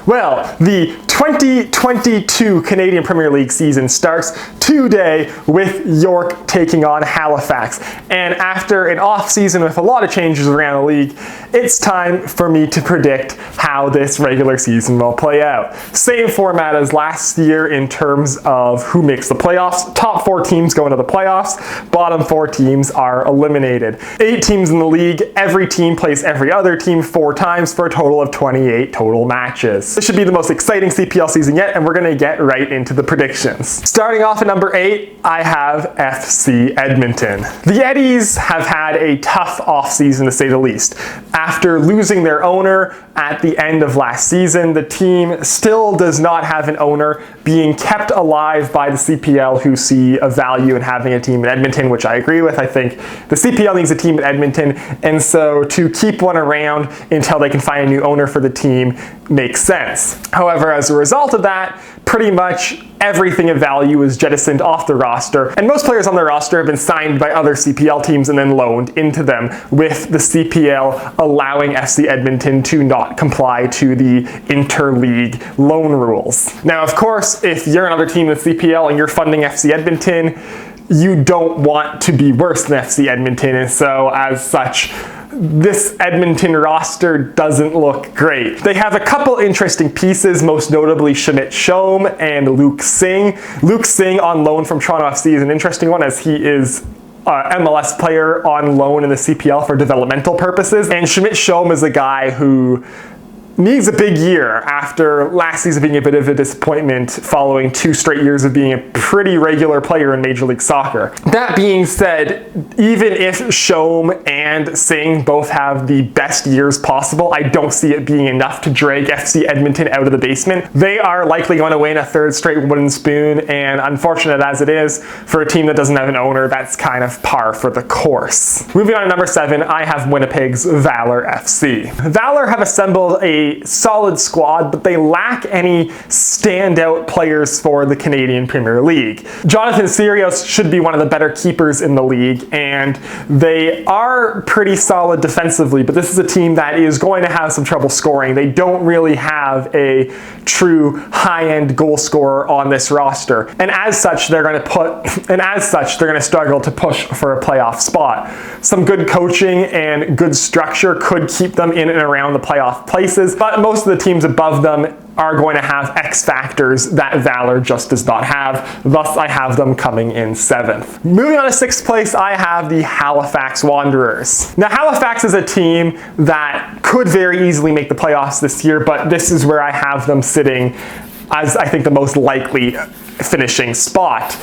Well, the 2022 Canadian Premier League season starts today with York taking on Halifax. And after an off-season with a lot of changes around the league, it's time for me to predict how this regular season will play out. Same format as last year in terms of who makes the playoffs. Top 4 teams go into the playoffs. Bottom 4 teams are eliminated. 8 teams in the league. Every team plays every other team 4 times for a total of 28 total matches. This should be the most exciting CPL season yet, and we're going to get right into the predictions. Starting off at number 8, I have FC Edmonton. The Eddies have had a tough offseason to say the least. After losing their owner at the end of last season, the team still does not have an owner, being kept alive by the CPL, who see a value in having a team in Edmonton, which I agree with. I think the CPL needs a team in Edmonton, and so to keep one around until they can find a new owner for the team makes sense. However, as a result of that, pretty much everything of value is jettisoned off the roster, and most players on the roster have been signed by other CPL teams and then loaned into them, with the CPL allowing FC Edmonton to not comply to the interleague loan rules. Now, of course, if you're another team in the CPL and you're funding FC Edmonton, you don't want to be worse than FC Edmonton, and so as such, this Edmonton roster doesn't look great. They have a couple interesting pieces, most notably Schmidt Shome and Luke Singh. Luke Singh on loan from Toronto FC is an interesting one, as he is MLS player on loan in the CPL for developmental purposes. And Schmidt Shome is a guy who needs a big year after last season being a bit of a disappointment following 2 straight years of being a pretty regular player in Major League Soccer. That being said, even if Shome and Singh both have the best years possible, I don't see it being enough to drag FC Edmonton out of the basement. They are likely going to win a 3rd straight wooden spoon, and unfortunate as it is, for a team that doesn't have an owner, that's kind of par for the course. Moving on to number 7, I have Winnipeg's Valor FC. Valor have assembled a solid squad, but they lack any standout players for the Canadian Premier League. Jonathan Sirios should be one of the better keepers in the league, and they are pretty solid defensively, but this is a team that is going to have some trouble scoring. They don't really have a true high-end goal scorer on this roster, and as such, they're going to struggle to push for a playoff spot. Some good coaching and good structure could keep them in and around the playoff places, but most of the teams above them are going to have X factors that Valor just does not have. Thus, I have them coming in 7th. Moving on to 6th place, I have the Halifax Wanderers. Now, Halifax is a team that could very easily make the playoffs this year, but this is where I have them sitting as I think the most likely finishing spot.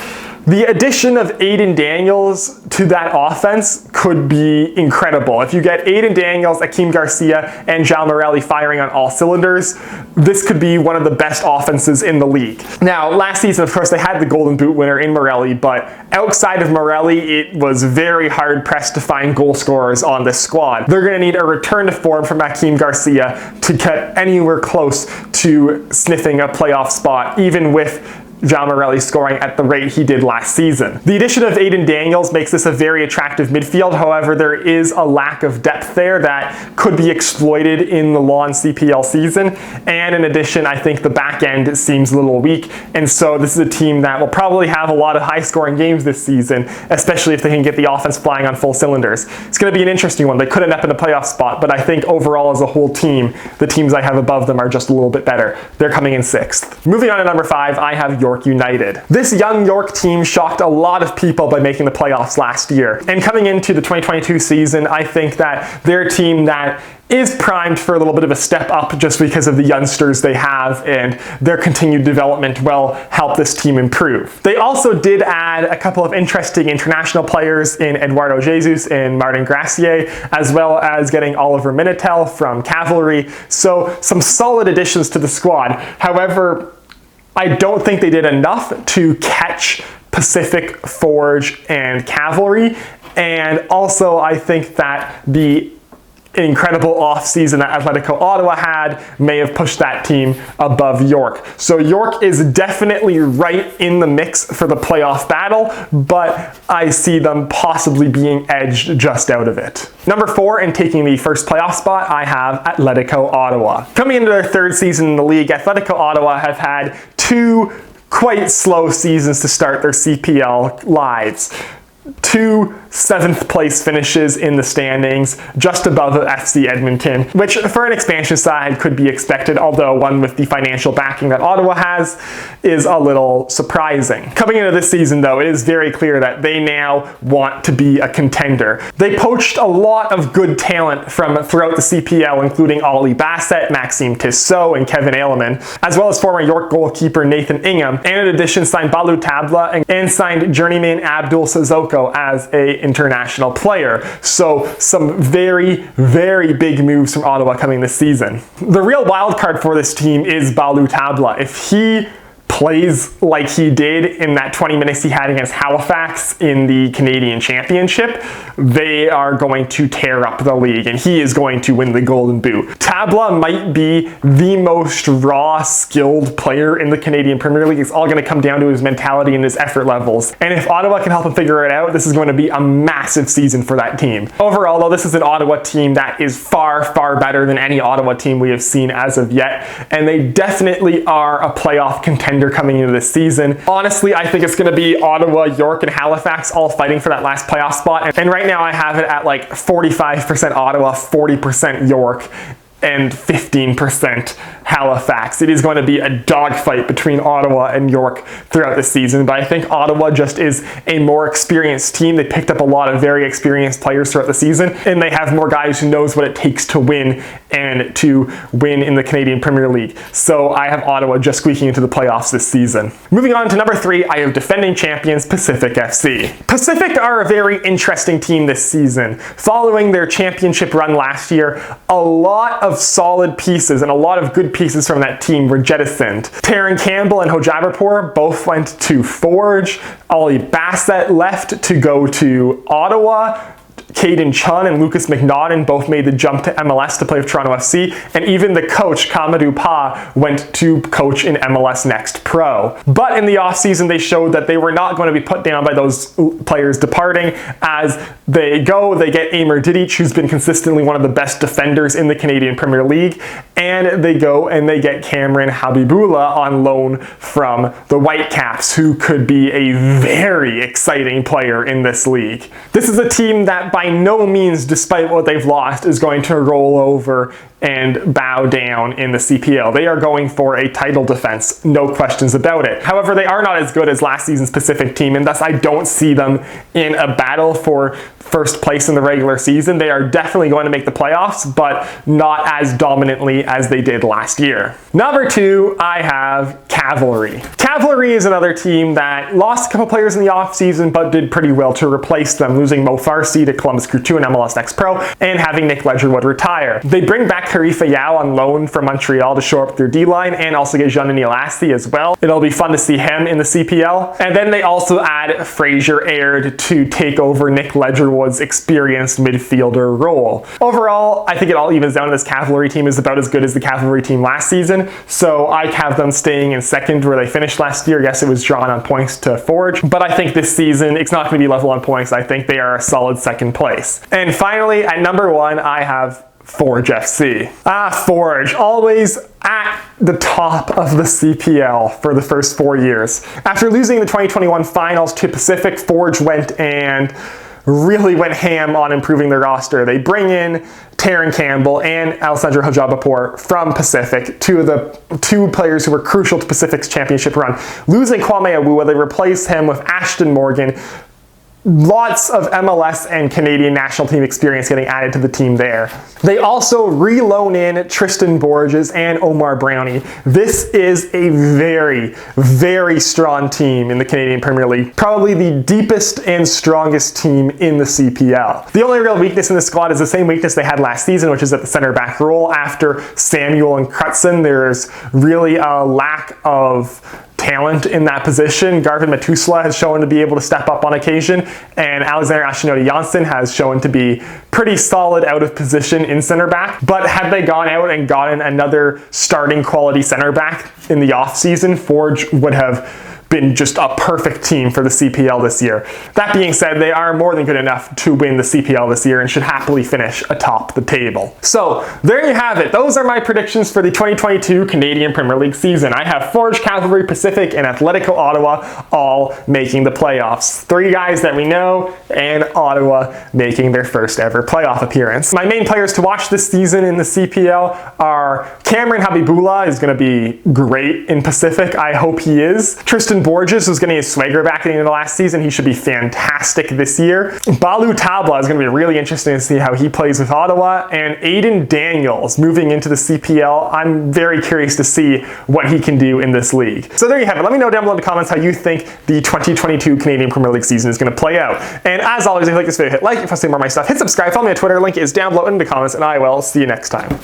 The addition of Aiden Daniels to that offense could be incredible. If you get Aiden Daniels, Akeem Garcia, and Jal Morelli firing on all cylinders, this could be one of the best offenses in the league. Now, last season, of course, they had the Golden Boot winner in Morelli, but outside of Morelli, it was very hard-pressed to find goal scorers on this squad. They're going to need a return to form from Akeem Garcia to get anywhere close to sniffing a playoff spot, even with Jal Morelli scoring at the rate he did last season. The addition of Aiden Daniels makes this a very attractive midfield. However, there is a lack of depth there that could be exploited in the long CPL season. And in addition, I think the back end seems a little weak. And so this is a team that will probably have a lot of high-scoring games this season, especially if they can get the offense flying on full cylinders. It's going to be an interesting one. They could end up in a playoff spot, but I think overall as a whole team, the teams I have above them are just a little bit better. They're coming in 6th. Moving on to number 5, I have York United. This young York team shocked a lot of people by making the playoffs last year. And coming into the 2022 season, I think that they're a team that is primed for a little bit of a step up just because of the youngsters they have, and their continued development will help this team improve. They also did add a couple of interesting international players in Eduardo Jesus and Martin Gracier, as well as getting Oliver Minitel from Cavalry. So some solid additions to the squad. However, I don't think they did enough to catch Pacific, Forge, and Cavalry. And also, I think that the incredible offseason that Atletico Ottawa had may have pushed that team above York. So York is definitely right in the mix for the playoff battle, but I see them possibly being edged just out of it. Number 4, and taking the first playoff spot, I have Atletico Ottawa. Coming into their 3rd season in the league, Atletico Ottawa have had 2 quite slow seasons to start their CPL lives. 2 7th place finishes in the standings, just above FC Edmonton, which for an expansion side could be expected, although one with the financial backing that Ottawa has is a little surprising. Coming into this season though, it is very clear that they now want to be a contender. They poached a lot of good talent from throughout the CPL, including Ollie Bassett, Maxime Tissot, and Kevin Ailman, as well as former York goalkeeper Nathan Ingham, and in addition signed Balou Tabla and signed journeyman Abdul Sissoko as a international player. So some very, very big moves from Ottawa coming this season. The real wild card for this team is Balou Tabla. If he plays like he did in that 20 minutes he had against Halifax in the Canadian Championship, they are going to tear up the league and he is going to win the Golden Boot. Tabla might be the most raw, skilled player in the Canadian Premier League. It's all going to come down to his mentality and his effort levels. And if Ottawa can help him figure it out, this is going to be a massive season for that team. Overall, though, this is an Ottawa team that is far, far better than any Ottawa team we have seen as of yet. And they definitely are a playoff contender coming into this season. Honestly, I think it's going to be Ottawa, York, and Halifax all fighting for that last playoff spot. And right now I have it at like 45% Ottawa, 40% York, and 15% Halifax. It is going to be a dogfight between Ottawa and York throughout the season, but I think Ottawa just is a more experienced team. They picked up a lot of very experienced players throughout the season, and they have more guys who knows what it takes to win and to win in the Canadian Premier League. So I have Ottawa just squeaking into the playoffs this season. Moving on to number 3, I have defending champions Pacific FC. Pacific are a very interesting team this season. Following their championship run last year, a lot of solid pieces and a lot of good pieces from that team were jettisoned. Taron Campbell and Hojabrpour both went to Forge. Ollie Bassett left to go to Ottawa. Caden Chun and Lucas McNaughton both made the jump to MLS to play with Toronto FC, and even the coach, Kamadou Pa, went to coach in MLS Next Pro. But in the offseason, they showed that they were not going to be put down by those players departing. As they get Amer Didic, who's been consistently one of the best defenders in the Canadian Premier League, and they go and they get Cameron Habibullah on loan from the Whitecaps, who could be a very exciting player in this league. This is a team that by no means, despite what they've lost, is going to roll over and bow down in the CPL. They are going for a title defense, no questions about it. However, they are not as good as last season's Pacific team, and thus I don't see them in a battle for first place in the regular season. They are definitely going to make the playoffs, but not as dominantly as they did last year. Number 2, I have Cavalry. Cavalry is another team that lost a couple players in the offseason, but did pretty well to replace them, losing Mo Farsi to Columbus Crew 2 and MLS Next Pro, and having Nick Ledgerwood retire. They bring back Harifa Yao on loan from Montreal to shore up their D-line, and also get Jean-Denis Lassie as well. It'll be fun to see him in the CPL. And then they also add Fraser Aird to take over Nick Ledgerwood's experienced midfielder role. Overall, I think it all evens down to this Cavalry team is about as good as the Cavalry team last season, so I have them staying in second where they finished last year. Yes, it was drawn on points to Forge, but I think this season it's not going to be level on points. I think they are a solid second place. And finally, at number 1, I have Forge FC. Forge, always at the top of the CPL for the first 4 years. After losing the 2021 finals to Pacific, Forge went and really went ham on improving their roster. They bring in Taron Campbell and Alessandro Hojabrpour from Pacific, two players who were crucial to Pacific's championship run. Losing Kwame Awuah, they replace him with Ashton Morgan. Lots of MLS and Canadian national team experience getting added to the team there. They also re-loan in Tristan Borges and Omar Brownie. This is a very, very strong team in the Canadian Premier League. Probably the deepest and strongest team in the CPL. The only real weakness in the squad is the same weakness they had last season, which is at the center back role. After Samuel and Crutzen, there's really a lack of talent in that position. Garvin Matusala has shown to be able to step up on occasion, and Alexander Ashinodi-Janssen has shown to be pretty solid out of position in center back. But had they gone out and gotten another starting quality center back in the offseason, Forge would have been just a perfect team for the CPL this year. That being said, they are more than good enough to win the CPL this year and should happily finish atop the table. So there you have it. Those are my predictions for the 2022 Canadian Premier League season. I have Forge, Cavalry, Pacific, and Atletico Ottawa all making the playoffs. 3 guys that we know, and Ottawa making their first ever playoff appearance. My main players to watch this season in the CPL are Cameron Habibullah is going to be great in Pacific. I hope he is. Tristan Borges was getting his swagger back at the end of the last season. He should be fantastic this year. Balu Tabla is going to be really interesting to see how he plays with Ottawa. And Aiden Daniels moving into the CPL. I'm very curious to see what he can do in this league. So there you have it. Let me know down below in the comments how you think the 2022 Canadian Premier League season is going to play out. And as always, if you like this video, hit like. If you want to see more of my stuff, hit subscribe. Follow me on Twitter. Link is down below in the comments. And I will see you next time.